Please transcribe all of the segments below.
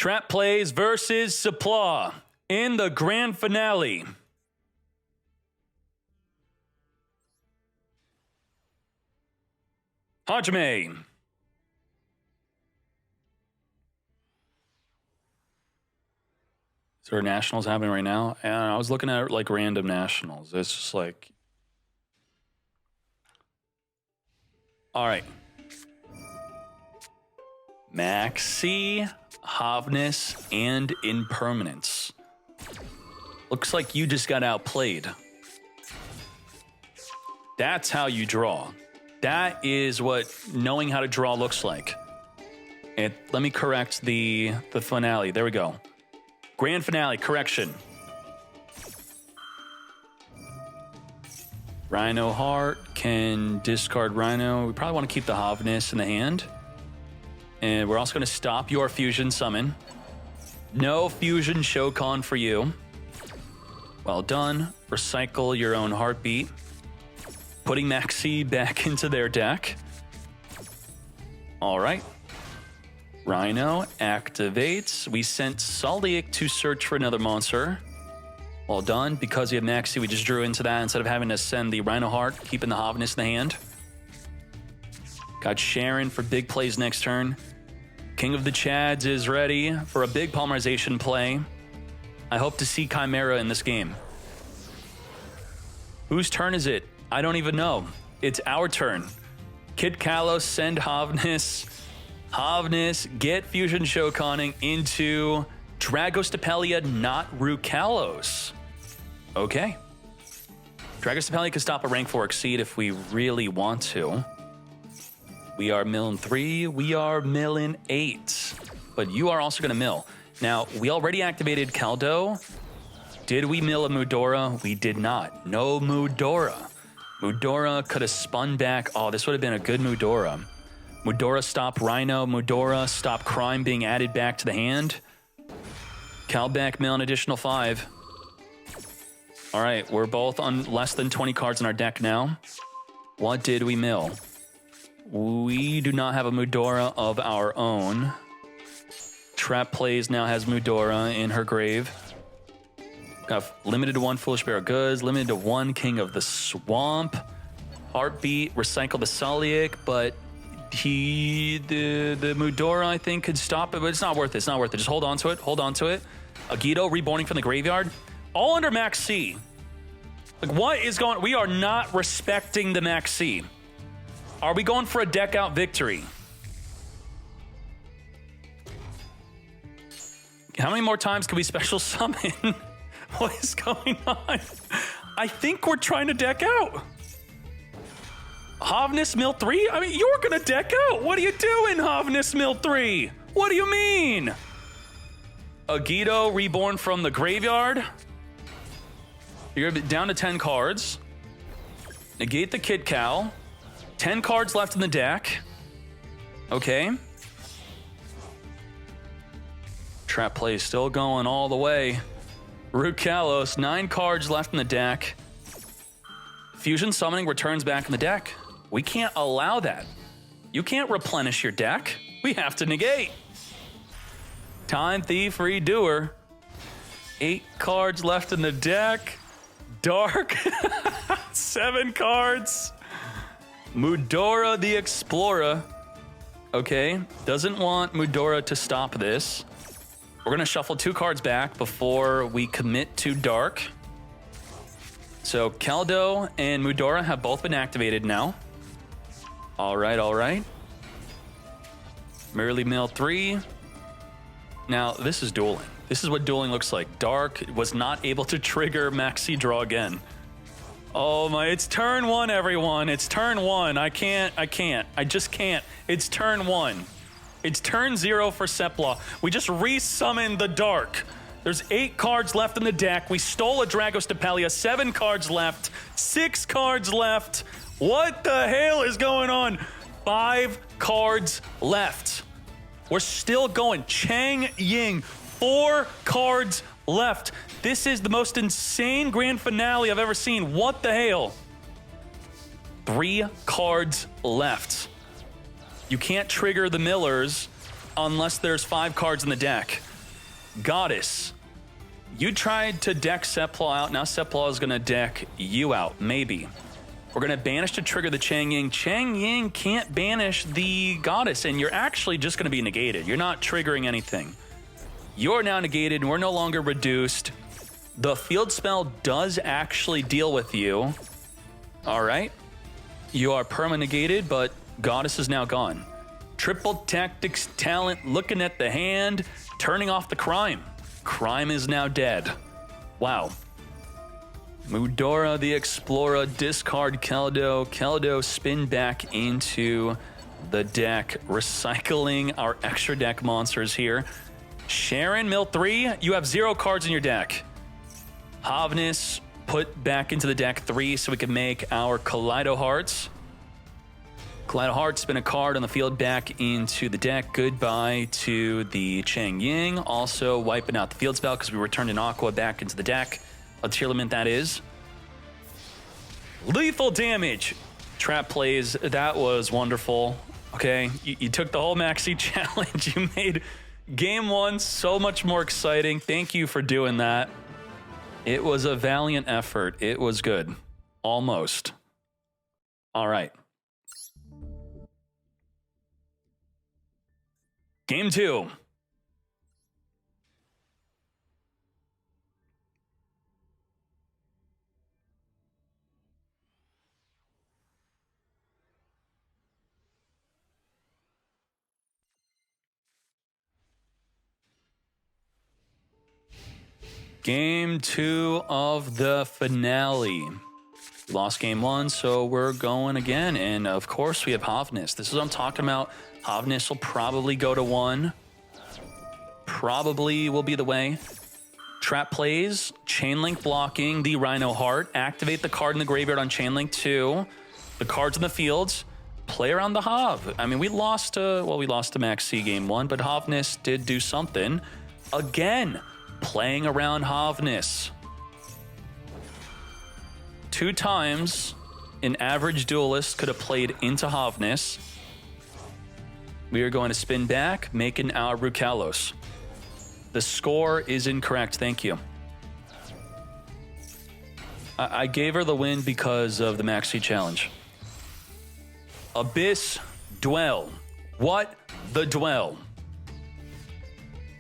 Trap Plays versus Supply in the grand finale. Hajime. Is there nationals happening right now? And I was looking at like random nationals. It's just like, all right. Maxi, Hovness, and Impermanence. Looks like you just got outplayed. That's how you draw. That is what knowing how to draw looks like. And let me correct the finale. There we go. Grand finale, correction. Rhino Heart can discard Rhino. We probably want to keep the Hovness in the hand. And we're also going to stop your fusion summon. No fusion Shokan for you. Well done. Recycle your own heartbeat. Putting Maxi back into their deck. All right. Rhino activates. We sent Solic to search for another monster. Well done. Because we have Maxi, we just drew into that instead of having to send the Rhino Heart, keeping the Hovness in the hand. Got Sharon for big plays next turn. King of the Chads is ready for a big polymerization play. I hope to see Chimera in this game. Whose turn is it? I don't even know. It's our turn. Kid Kalos, send Hovness. Hovness, get Fusion Shokaning into Dragostapelia, not Rukalos. Okay. Dragostapelia can stop a rank 4 exceed if we really want to. We are milling 3, we are milling 8. But you are also gonna mill. Now, we already activated Kaldo. Did we mill a Mudora? We did not. No Mudora. Mudora could have spun back. Oh, this would have been a good Mudora. Mudora stop Rhino. Mudora stop Crime being added back to the hand. Kalback mill an additional 5. All right, we're both on less than 20 cards in our deck now. What did we mill? We do not have a Mudora of our own. Trap Plays now has Mudora in her grave. Got limited to 1 Foolish Bear of Goods, limited to 1 King of the Swamp. Heartbeat, recycle the Solic, but the Mudora, I think, could stop it, but it's not worth it. It's not worth it. Just hold on to it. Hold on to it. Agito reborning from the graveyard. All under Max C. Like, what is going on? We are not respecting the Max C. Are we going for a deck out victory? How many more times can we special summon? What is going on? I think we're trying to deck out. Hovness Mill 3? I mean, you're gonna deck out. What are you doing, Hovness Mill 3? What do you mean? Agito reborn from the graveyard. You're down to 10 cards. Negate the Kid Cow. 10 cards left in the deck. Okay. Trap play is still going all the way. Rukalos, 9 cards left in the deck. Fusion summoning returns back in the deck. We can't allow that. You can't replenish your deck. We have to negate. Time Thief Redoer. 8 cards left in the deck. Dark. 7 cards. Mudora the Explorer. Okay, doesn't want Mudora to stop this. We're gonna shuffle 2 cards back before we commit to Dark. So Kaldo and Mudora have both been activated now. All right, all right. Merely Mill 3. Now, this is dueling. This is what dueling looks like. Dark was not able to trigger Maxi draw again. Oh my, it's turn 1, everyone. It's turn 1. I just can't. It's turn 1. It's turn 0 for Sepla. We just resummoned the Dark. There's 8 cards left in the deck. We stole a Dragostapelia, 7 cards left, 6 cards left. What the hell is going on? 5 cards left. We're still going. Chang Ying, 4 cards left. This is the most insane grand finale I've ever seen. What the hell? 3 cards left. You can't trigger the Millers unless there's 5 cards in the deck. Goddess. You tried to deck Seplaw out. Now Seplaw is going to deck you out. Maybe. We're going to banish to trigger the Chang Ying. Chang Ying can't banish the Goddess, and you're actually just going to be negated. You're not triggering anything. You're now negated, and we're no longer reduced. The field spell does actually deal with you. All right. You are perma-negated, but Goddess is now gone. Triple Tactics Talent looking at the hand, turning off the crime. Crime is now dead. Wow. Mudora the Explorer, discard Keldo. Keldo spin back into the deck, recycling our extra deck monsters here. Sharon, mill 3, you have 0 cards in your deck. Havnis, put back into the deck 3 so we can make our Kaleido Hearts. Kaleido Hearts, spin a card on the field back into the deck. Goodbye to the Chang Ying. Also wiping out the field spell because we returned an Aqua back into the deck. A Tearlament that is. Lethal damage. Trap plays, that was wonderful. Okay, you took the whole Maxi challenge. You made game 1 so much more exciting. Thank you for doing that. It was a valiant effort. It was good. Almost. All right. Game 2. Game 2 of the finale. We lost game 1, so we're going again. And of course, we have Havnis. This is what I'm talking about. Havnis will probably go to 1. Probably will be the way. Trap plays, Chainlink blocking the Rhino Heart. Activate the card in the graveyard on Chainlink 2. The cards in the fields. Play around the Hav. I mean, we lost to Max C game 1, but Havnis did do something. Again, playing around Havnis. 2 times an average duelist could have played into Havnis. We are going to spin back, making our Rukalos. The score is incorrect, thank you. I gave her the win because of the Maxi challenge. Abyss Duel. What the duel?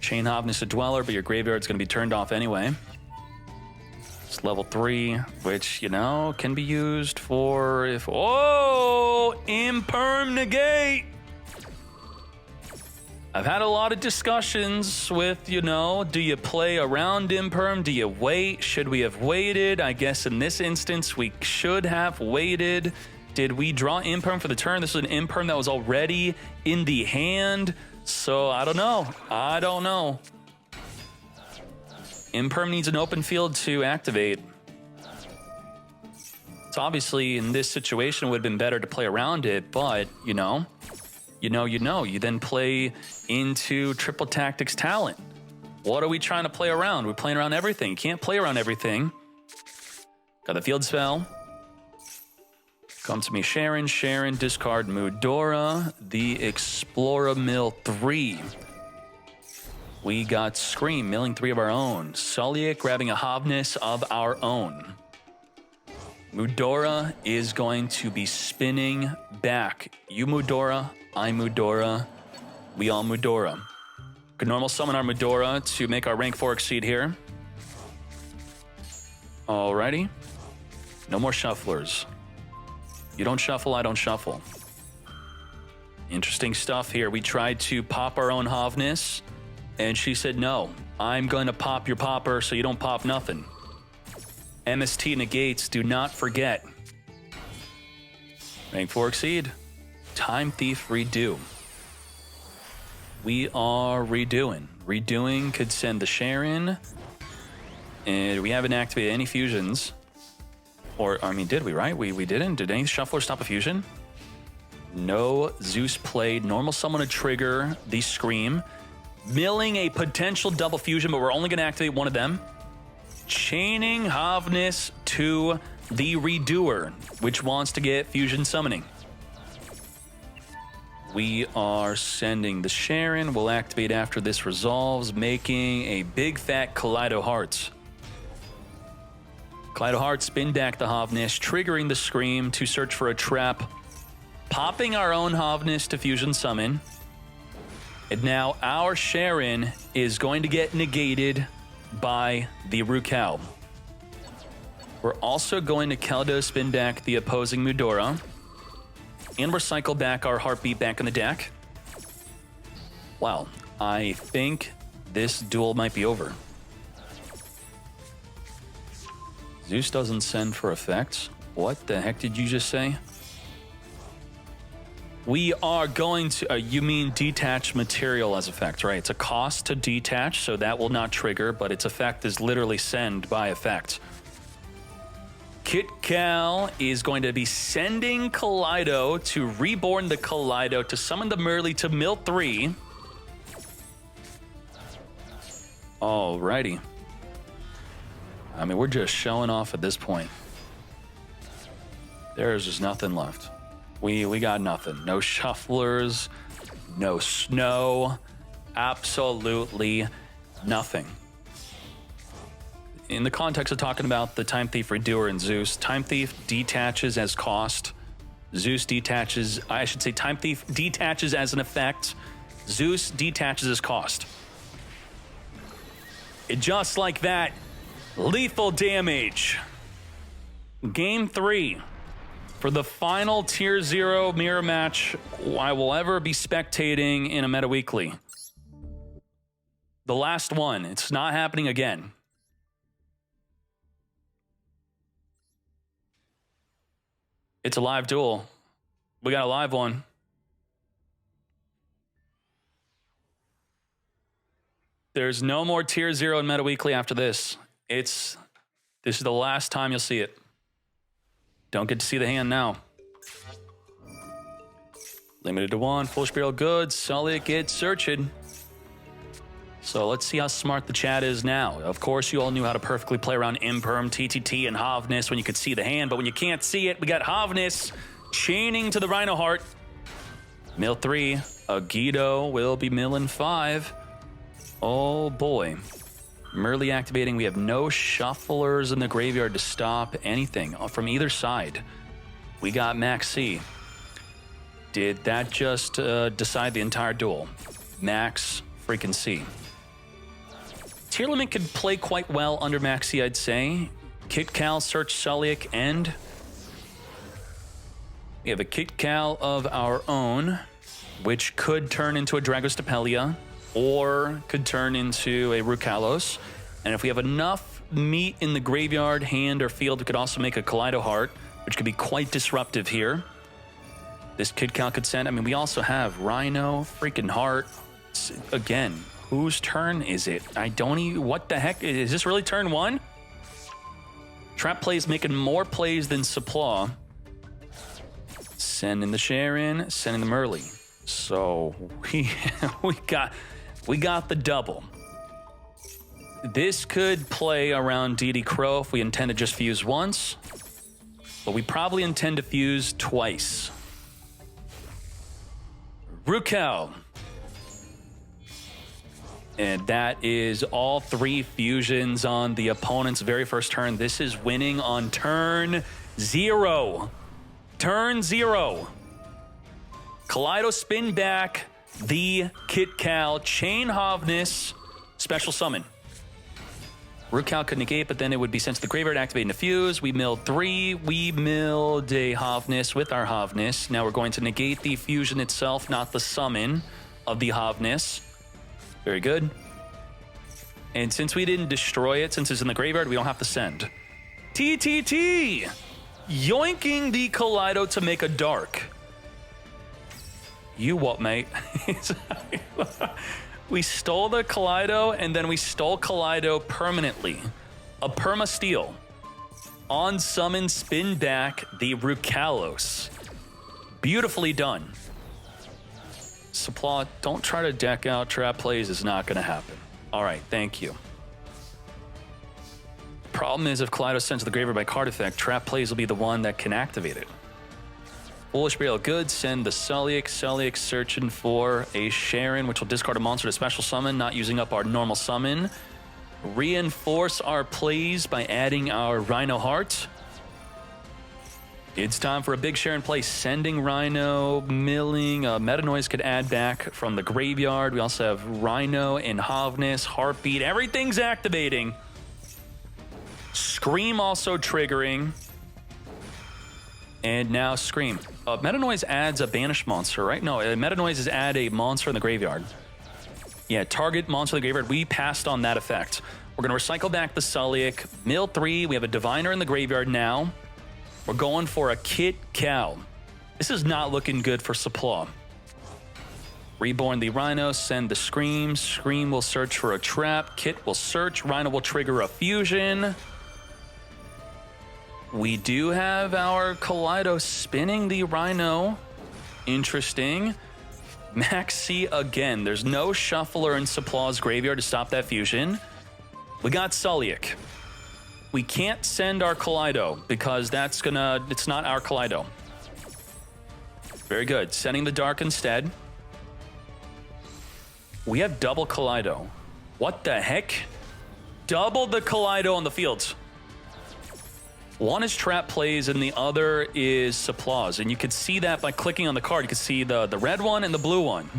Chain Havnis a Dweller, but your graveyard's going to be turned off anyway. It's level 3, which, you know, can be used for if... Oh! Imperm negate! I've had a lot of discussions with, you know, do you play around Imperm? Do you wait? Should we have waited? I guess in this instance, we should have waited. Did we draw Imperm for the turn? This was an Imperm that was already in the hand. So, I don't know. I don't know. Imperm needs an open field to activate. So obviously, in this situation, it would have been better to play around it, but, you know. You then play into Triple Tactics Talent. What are we trying to play around? We're playing around everything. You can't play around everything. Got the field spell. Come to me, Sharon. Sharon, discard Mudora. The Explorer, mill 3. We got Scream, milling 3 of our own. Sulliek grabbing a Havnis of our own. Mudora is going to be spinning back. You Mudora, I Mudora, we all Mudora. Could normal summon our Mudora to make our rank 4 exceed here. Alrighty. No more shufflers. You don't shuffle, I don't shuffle. Interesting stuff here. We tried to pop our own Havnis, and she said, no, I'm going to pop your popper so you don't pop nothing. MST negates, do not forget. Rank 4 exceed. Time Thief redo. We are redoing. Redoing could send the Sharon. And we haven't activated any fusions. Or, I mean, did we, right? We didn't. Did any shuffler stop a fusion? No. Zeus played. Normal summon a trigger. The Scream. Milling a potential double fusion, but we're only going to activate one of them. Chaining Havnis to the Redoer, which wants to get fusion summoning. We are sending the Sharon. We'll activate after this resolves, making a big fat Kaleido Hearts. Kaleido Hearts, spin back the Havnis, triggering the Scream to search for a trap, popping our own Havnis to fusion summon. And now our Sharon is going to get negated by the Rukal. We're also going to Kaleido spin back the opposing Mudora. And recycle back our Heartbeat back in the deck. Wow, I think this duel might be over. Zeus doesn't send for effects. What the heck did you just say? We are going to, you mean detach material as effect, right? It's a cost to detach, so that will not trigger, but its effect is literally send by effect. Kit Cal is going to be sending Kaleido to reborn the Kaleido to summon the Merly to mill 3. Alrighty. I mean, we're just showing off at this point. There's just nothing left. We got nothing. No shufflers, no snow, absolutely nothing. In the context of talking about the Time Thief Redoer and Zeus, Time Thief detaches as cost. Zeus detaches, I should say Time Thief detaches as an effect. Zeus detaches as cost. Just like that, lethal damage. Game 3 for the final Tier 0 mirror match I will ever be spectating in a Meta Weekly. The last one. It's not happening again. It's a live duel. We got a live one. There's no more Tier 0 in Meta Weekly after this. This is the last time you'll see it. Don't get to see the hand now. Limited to 1, full spiral good. Sully gets searching. So let's see how smart the chat is now. Of course, you all knew how to perfectly play around Imperm, TTT, and Havnis when you could see the hand, but when you can't see it, we got Havnis chaining to the Rhino Heart. Mill 3, Agido will be milling 5. Oh boy. Merly activating, we have no shufflers in the graveyard to stop anything from either side. We got Max C. Did that just decide the entire duel? Max freaking C. Tier Limit could play quite well under Maxi, I'd say. Kit Cal, Search Sulliak, and we have a Kit Cal of our own, which could turn into a Dragostapelia or could turn into a Rukalos. And if we have enough meat in the graveyard, hand, or field, we could also make a Kaleido Heart, which could be quite disruptive here. This Kit Cal could send. I mean, we also have Rhino, freaking Heart. Again, whose turn is it? I don't even... What the heck? Is this really turn 1? Trap plays making more plays than Supply. Sending the Sharon, sending the Merly. So we got the double. This could play around DD Crow if we intend to just fuse once, but we probably intend to fuse twice. Rukal. And that is all 3 fusions on the opponent's very first turn. This is winning on turn 0. Turn 0. Kaleido spin back the Kit Cal, chain Havnis, special summon. Rukal could negate, but then it would be sent to the graveyard, activating the fuse. We milled 3. We milled a Havnis with our Havnis. Now we're going to negate the fusion itself, not the summon of the Havnis. Very good. And since we didn't destroy it, since it's in the graveyard, we don't have to send. TTT! Yoinking the Kaleido to make a dark. You what, mate? We stole the Kaleido, and then we stole Kaleido permanently. A perma-steal. On summon, spin back the Rukalos. Beautifully done. Supply, don't try to deck out trap plays, is not going to happen. All right, thank you. Problem is, if Kaleido sends to the graveyard by card effect, trap plays will be the one that can activate it. Foolish Burial good. Send the Sulliek. Sulliek searching for a Sharon, which will discard a monster to special summon, not using up our normal summon. Reinforce our plays by adding our Rhino Heart. It's time for a big Sharon play. Sending Rhino, milling. Meta Noise could add back from the graveyard. We also have Rhino and Havness, Heartbeat. Everything's activating. Scream also triggering. And now Scream. Meta Noise adds a banished monster, right? No, Meta Noise is add a monster in the graveyard. Yeah, target monster in the graveyard. We passed on that effect. We're going to recycle back the Sulliek. Mill 3. We have a Diviner in the graveyard now. We're going for a Kit Cow. This is not looking good for Supply. Reborn the Rhino, send the Scream. Scream will search for a trap. Kit will search. Rhino will trigger a fusion. We do have our Kaleido spinning the Rhino. Interesting. Maxi again. There's no Shuffler in Supply's graveyard to stop that fusion. We got Sulliek. We can't send our Kaleido because it's not our Kaleido. Very good. Sending the Dark instead. We have double Kaleido. What the heck? Double the Kaleido on the fields. One is trap plays and the other is Supplies. And you could see that by clicking on the card. You could see the red one and the blue one.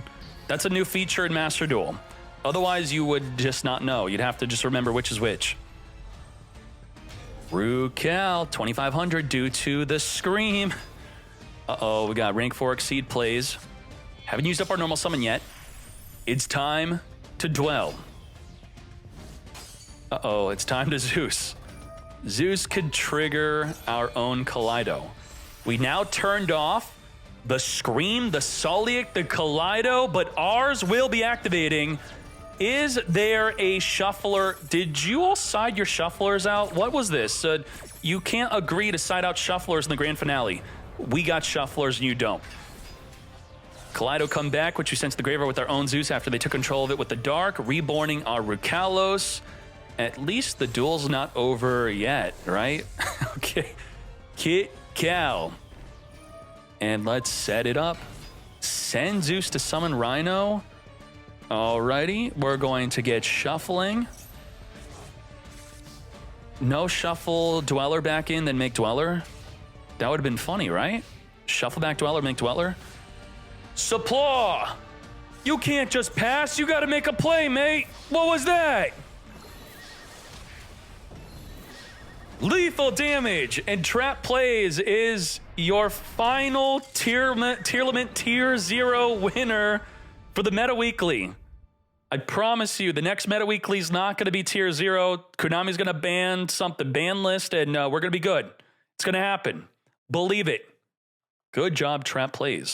That's a new feature in Master Duel. Otherwise, you would just not know. You'd have to just remember which is which. Rucal, 2,500 due to the Scream. Uh-oh, we got rank 4 Exceed plays. Haven't used up our normal summon yet. It's time to Duel. Uh-oh, it's time to Zeus. Zeus could trigger our own Kaleido. We now turned off the Scream, the Sulliek, the Kaleido, but ours will be activating. Is there a Shuffler? Did you all side your Shufflers out? What was this? You can't agree to side out Shufflers in the grand finale. We got Shufflers and you don't. Kaleido come back, which we sent to the graveyard with our own Zeus after they took control of it with the Dark, reborning our Rukalos. At least the duel's not over yet, right? Okay. Kit Cow. And let's set it up. Send Zeus to summon Rhino. Alrighty, we're going to get Shuffling. No Shuffle Dweller back in, then make Dweller. That would have been funny, right? Shuffle back Dweller, make Dweller. Supply! You can't just pass, you gotta make a play, mate! What was that? Lethal damage and trap plays is your final Tier Lament Tier 0 winner for the Meta Weekly. I promise you, the next Meta Weekly is not going to be Tier 0. Konami's going to ban something, ban list, and we're going to be good. It's going to happen. Believe it. Good job, Trap Plays.